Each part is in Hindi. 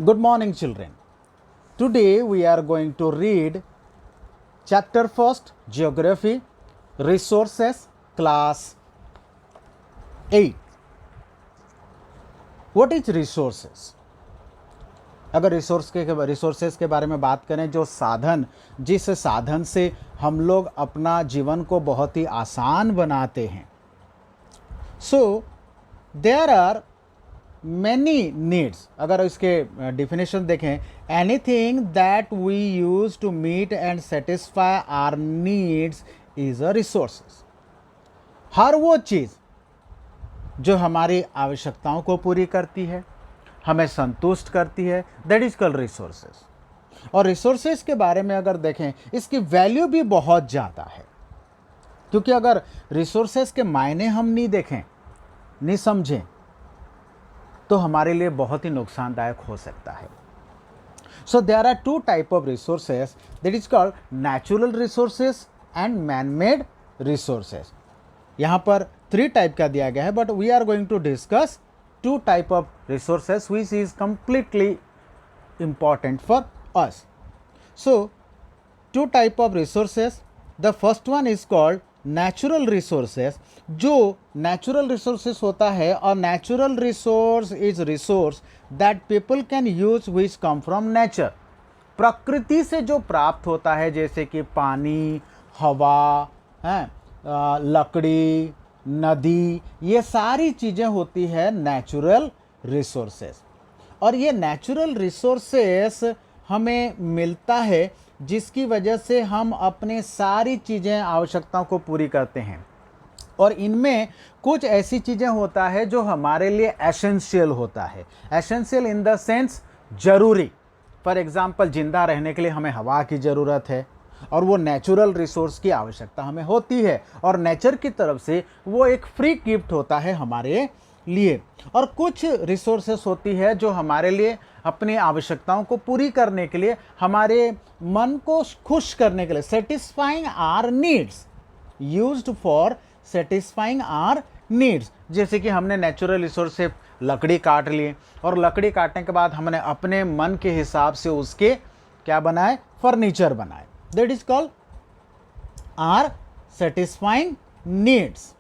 Good morning, children. Today we are going to read chapter first, Geography, Resources, class 8. What is resources? अगर रिसोर्सेस के बारे में बात करें, जो साधन, जिस साधन से हम लोग अपना जीवन को बहुत ही आसान बनाते हैं, so there are many needs. अगर इसके डिफिनेशन देखें, anything that we use to meet and satisfy our needs is a resources. हर वो चीज़ जो हमारी आवश्यकताओं को पूरी करती है, हमें संतुष्ट करती है, दैट इज कॉल्ड रिसोर्सेस. और रिसोर्सेस के बारे में अगर देखें, इसकी वैल्यू भी बहुत ज़्यादा है, क्योंकि अगर रिसोर्सेस के मायने हम नहीं देखें, नहीं समझें, तो हमारे लिए बहुत ही नुकसानदायक हो सकता है. So there are two type of resources, that is called natural resources and man made resources. यहाँ पर 3 टाइप का दिया गया है, but we are going to discuss 2 type of resources which is completely important for us. So 2 type of resources. The first one is called natural resources. जो natural resources होता है, और natural resource is resource that people can use which come from nature. प्रकृति से जो प्राप्त होता है, जैसे कि पानी, हवा, लकड़ी, नदी, ये सारी चीज़ें होती है नेचुरल रिसोर्सेस. और ये नेचुरल रिसोर्सेस हमें मिलता है, जिसकी वजह से हम अपने सारी चीज़ें, आवश्यकताओं को पूरी करते हैं. और इनमें कुछ ऐसी चीज़ें होता है जो हमारे लिए एसेंशियल होता है. एसेंशियल इन द सेंस ज़रूरी. फॉर एग्ज़ाम्पल, ज़िंदा रहने के लिए हमें हवा की ज़रूरत है, और वो नेचुरल रिसोर्स की आवश्यकता हमें होती है, और नेचर की तरफ से वो एक फ्री गिफ्ट होता है हमारे लिए. और कुछ रिसोर्सेस होती है जो हमारे लिए, अपनी आवश्यकताओं को पूरी करने के लिए, हमारे मन को खुश करने के लिए, satisfying our needs, used for satisfying our needs. जैसे कि हमने नेचुरल रिसोर्स से लकड़ी काट लिए, और लकड़ी काटने के बाद हमने अपने मन के हिसाब से उसके क्या बनाए, फर्नीचर बनाए. That is called our satisfying needs.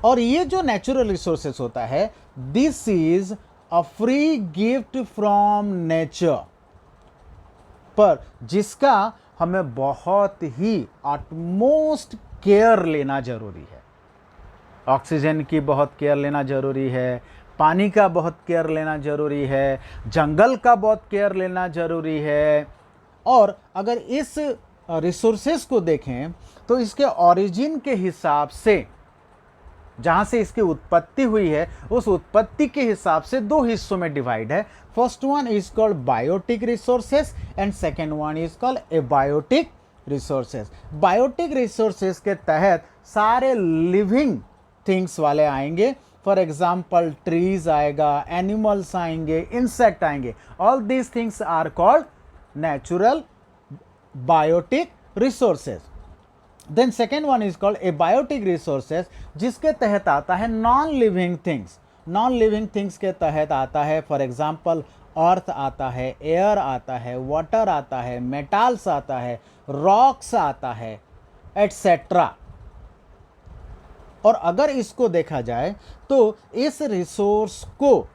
और ये जो नेचुरल रिसोर्सेस होता है, this is a free gift from nature, पर जिसका हमें बहुत ही अटमोस्ट केयर लेना जरूरी है. ऑक्सीजन की बहुत केयर लेना जरूरी है, पानी का बहुत केयर लेना जरूरी है, जंगल का बहुत केयर लेना जरूरी है. और अगर इस रिसोर्सेस को देखें, तो इसके ओरिजिन के हिसाब से, जहाँ से इसकी उत्पत्ति हुई है, उस उत्पत्ति के हिसाब से 2 हिस्सों में डिवाइड है. First one is called biotic resources and second one is called abiotic resources. Biotic resources के तहत सारे लिविंग थिंग्स वाले आएंगे. फॉर एग्जाम्पल, ट्रीज आएगा, एनिमल्स आएंगे, इंसेक्ट आएंगे. All these things are called natural biotic resources. Then second one is called abiotic resources, जिसके तहत आता है non living things. Non living things के तहत आता है, फॉर एग्जाम्पल, अर्थ आता है, एयर आता है, वाटर आता है, मेटल्स आता है, रॉक्स आता है, एटसेट्रा. और अगर इसको देखा जाए, तो इस रिसोर्स को,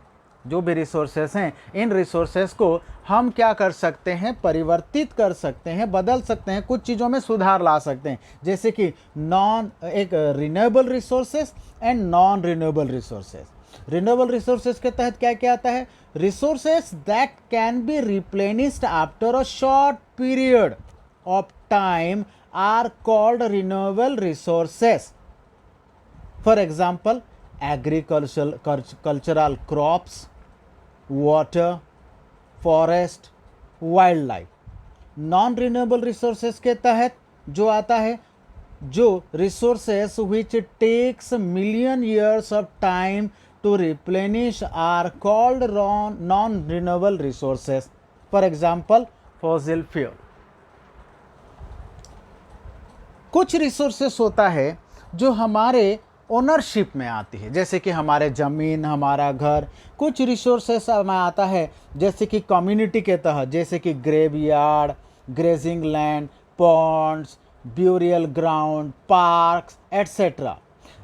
जो भी रिसोर्सेस हैं, इन रिसोर्सेस को हम क्या कर सकते हैं, परिवर्तित कर सकते हैं, बदल सकते हैं, कुछ चीज़ों में सुधार ला सकते हैं. जैसे कि एक renewable resources and non renewable resources. Renewable resources के तहत क्या क्या आता है, resources that can be replenished after a short period of time are called renewable resources. For example, agricultural crops, water, forest, wildlife. Non renewable resources के तहत जो आता है, जो resources which takes million years of time to replenish are called non renewable resources. For example, fossil fuel. कुछ रिसोर्सेस होता है जो हमारे ओनरशिप में आती है, जैसे कि हमारे ज़मीन, हमारा घर। कुछ रिसोर्सेस में आता है जैसे कि कम्युनिटी के तहत, जैसे कि graveyard, grazing land, ponds, burial ground, parks etcetera.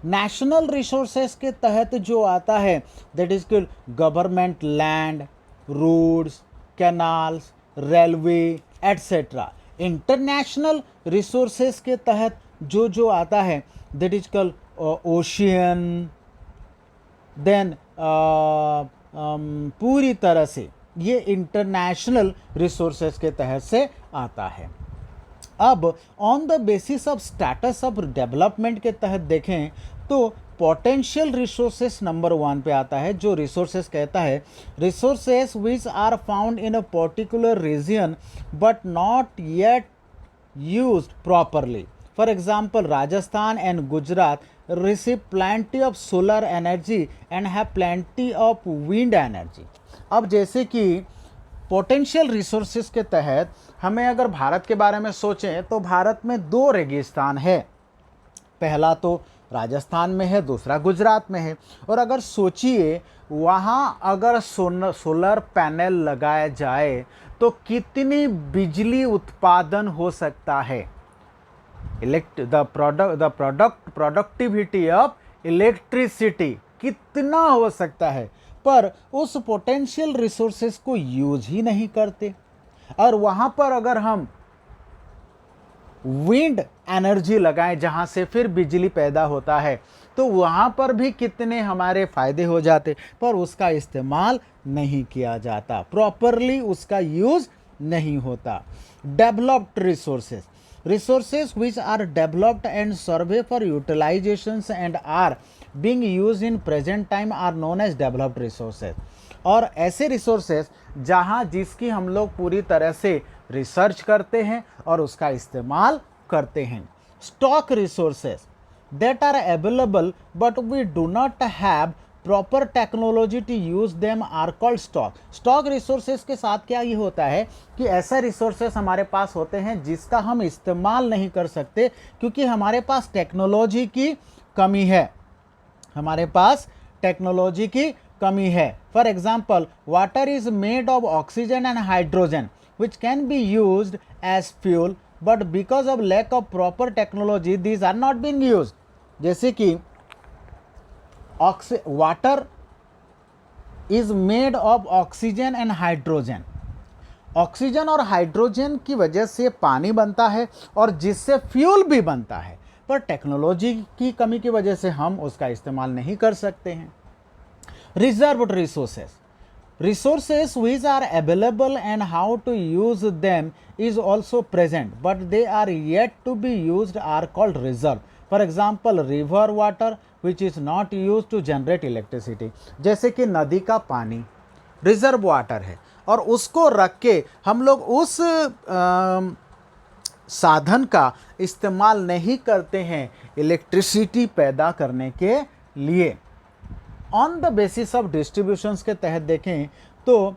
National resources के तहत जो आता है that is government land, roads, canals, railway etcetera. International resources के तहत जो आता है that is called ocean. Then पूरी तरह से ये इंटरनेशनल रिसोर्सेस के तहत से आता है। अब on the basis of status of development के तहत देखें तो पोटेंशियल रिसोर्सेस नंबर 1 पे आता है, जो रिसोर्सेस कहता है resources which are found in a particular region but not yet used properly. For example, Rajasthan and Gujarat receive plenty of solar energy and have plenty of wind energy. अब जैसे कि पोटेंशियल रिसोर्सेस के तहत हमें अगर भारत के बारे में सोचें तो भारत में 2 रेगिस्तान है, पहला तो राजस्थान में है, दूसरा गुजरात में है। और अगर सोचिए वहाँ अगर सोलर पैनल लगाया जाए तो कितनी बिजली उत्पादन हो सकता है। प्रोडक्टिविटी ऑफ इलेक्ट्रिसिटी कितना हो सकता है, पर उस पोटेंशियल रिसोर्सेस को यूज ही नहीं करते। और वहाँ पर अगर हम विंड एनर्जी लगाएं जहाँ से फिर बिजली पैदा होता है तो वहाँ पर भी कितने हमारे फायदे हो जाते, पर उसका इस्तेमाल नहीं किया जाता, प्रॉपरली उसका यूज नहीं होता। Developed resources which are developed and survey for utilizations and are being used in present time are known as developed resources। और ऐसे रिसोर्सेस जहाँ जिसकी हम लोग पूरी तरह से रिसर्च करते हैं और उसका इस्तेमाल करते हैं। Stock resources that are available but we do not have proper technology to use them are called stock. Stock resources के साथ क्या ये होता है कि ऐसा रिसोर्सेज हमारे पास होते हैं जिसका हम इस्तेमाल नहीं कर सकते क्योंकि हमारे पास टेक्नोलॉजी की कमी है, हमारे पास टेक्नोलॉजी की कमी है। For example, water is made of oxygen and hydrogen which can be used as fuel but because of lack of proper technology these are not being used. जैसे कि water is made of oxygen and hydrogen. Oxygen और हाइड्रोजन की वजह से पानी बनता है और जिससे फ्यूल भी बनता है, पर टेक्नोलॉजी की कमी की वजह से हम उसका इस्तेमाल नहीं कर सकते हैं। Reserved resources which are available and how to use them is also present but they are yet to be used are called reserve। For example, river water which is not used to generate electricity। जैसे कि नदी का पानी रिजर्व वाटर है और उसको रख के हम लोग उस साधन का इस्तेमाल नहीं करते हैं इलेक्ट्रिसिटी पैदा करने के लिए। On the basis of distributions के तहत देखें तो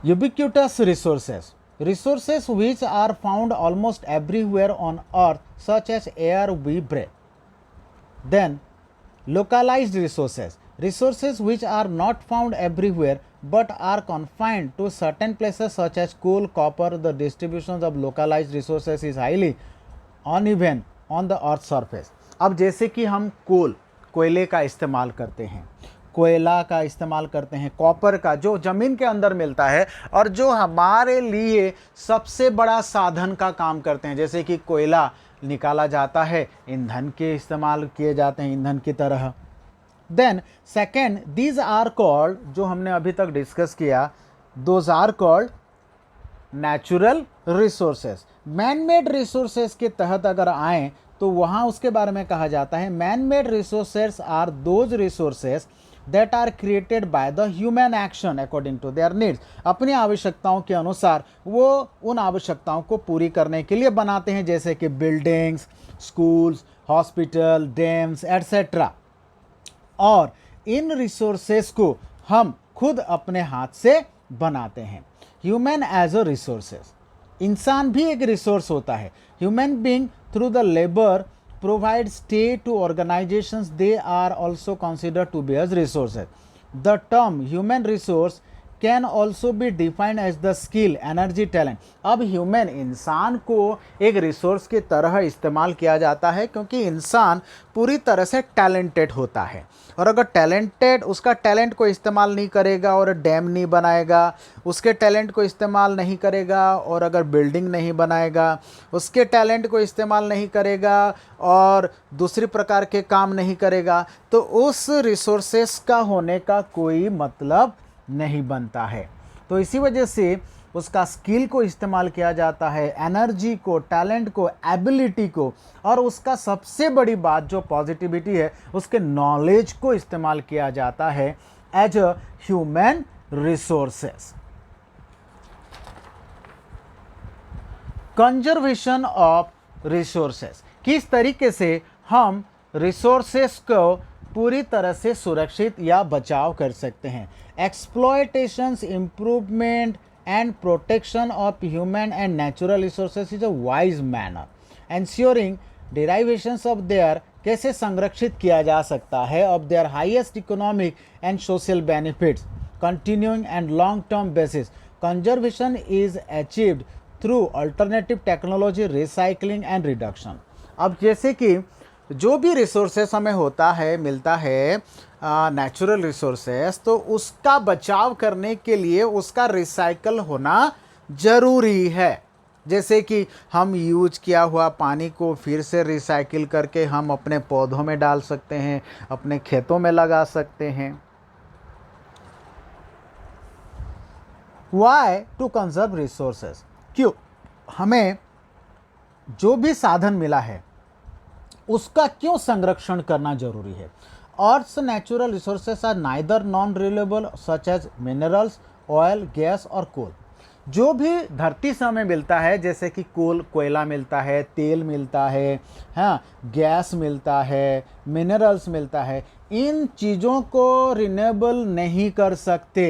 ubiquitous resources which are found almost everywhere on earth such as air we breathe। Then localized resources which are not found everywhere but are confined to certain places such as coal, copper। The distributions of localized resources is highly uneven on the earth surface। अब जैसे कि हम कोयले का इस्तेमाल करते हैं, कोयला का इस्तेमाल करते हैं, कॉपर का जो ज़मीन के अंदर मिलता है और जो हमारे लिए सबसे बड़ा साधन का काम करते हैं। जैसे कि कोयला निकाला जाता है, ईंधन के इस्तेमाल किए जाते हैं, ईंधन की तरह। Then second, these are called, जो हमने अभी तक डिस्कस किया, those are called natural resources. Man made resources के तहत अगर आएँ तो वहाँ उसके बारे में कहा जाता है man made resources are those resources that are created by the human action according to their needs. अपनी आवश्यकताओं के अनुसार वो उन आवश्यकताओं को पूरी करने के लिए बनाते हैं, जैसे कि buildings, schools, hospital, dams etcetera. और इन रिसोर्सेस को हम खुद अपने हाथ से बनाते हैं। ह्यूमन एज अ रिसोर्सेस, इंसान भी एक रिसोर्स होता है। Human being through the labour provide stay to organizations, they are also considered to be as resources. The term human resource can also be defined as the skill, energy, talent. अब ह्यूमन, इंसान को एक रिसोर्स की तरह इस्तेमाल किया जाता है क्योंकि इंसान पूरी तरह से टैलेंटेड होता है. और अगर टैलेंटेड उसका टैलेंट को इस्तेमाल नहीं करेगा और डैम नहीं बनाएगा, उसके टैलेंट को इस्तेमाल नहीं करेगा और अगर बिल्डिंग नहीं बनाएगा, उसके टैलेंट को इस्तेमाल नहीं करेगा और दूसरी प्रकार के काम नहीं करेगा, तो उस रिसोर्सेस का होने का कोई मतलब नहीं बनता है. तो इसी वजह से उसका स्किल को इस्तेमाल किया जाता है, एनर्जी को, टैलेंट को, एबिलिटी को, और उसका सबसे बड़ी बात जो पॉजिटिविटी है, उसके नॉलेज को इस्तेमाल किया जाता है as a human resources. Conservation of resources, किस तरीके से हम रिसोर्सेस को पूरी तरह से सुरक्षित या बचाव कर सकते हैं. Exploitations, improvement and protection of human and natural resources is a wise manner, ensuring derivations of their, कैसे संरक्षित किया जा सकता है, of their highest economic and social benefits, continuing and long term basis. Conservation is achieved through alternative technology, recycling and reduction. अब जैसे कि जो भी रिसोर्सेस हमें होता है, मिलता है नेचुरल रिसोर्सेस, तो उसका बचाव करने के लिए उसका रिसाइकल होना ज़रूरी है. जैसे कि हम यूज किया हुआ पानी को फिर से रिसाइकिल करके हम अपने पौधों में डाल सकते हैं, अपने खेतों में लगा सकते हैं. वाई टू कंजर्व रिसोर्सेस, क्यों हमें जो भी साधन मिला है उसका क्यों संरक्षण करना जरूरी है. Earth's natural resources are neither non-renewable such as minerals, oil, gas और कोल. जो भी धरती से हमें मिलता है, जैसे कि कोयला मिलता है, तेल मिलता है, हाँ, गैस मिलता है, मिनरल्स मिलता है, इन चीज़ों को रिन्यूएबल नहीं कर सकते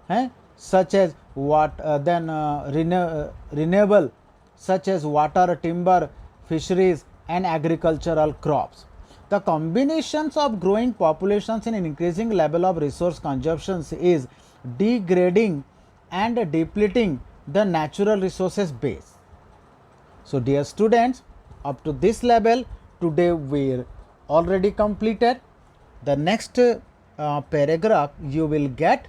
हैं. Such as renewable such as water, timber, fisheries and agricultural crops. The combinations of growing populations and an increasing level of resource consumption is degrading and depleting the natural resources base. So dear students, up to this level today we already completed. The next paragraph you will get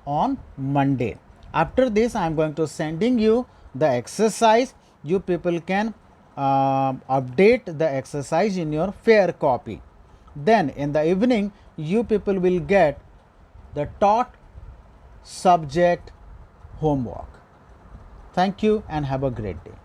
on Monday. After this I am going to sending you the exercise. You people can update the exercise in your fair copy. Then in the evening you people will get the taught subject homework. Thank you and have a great day.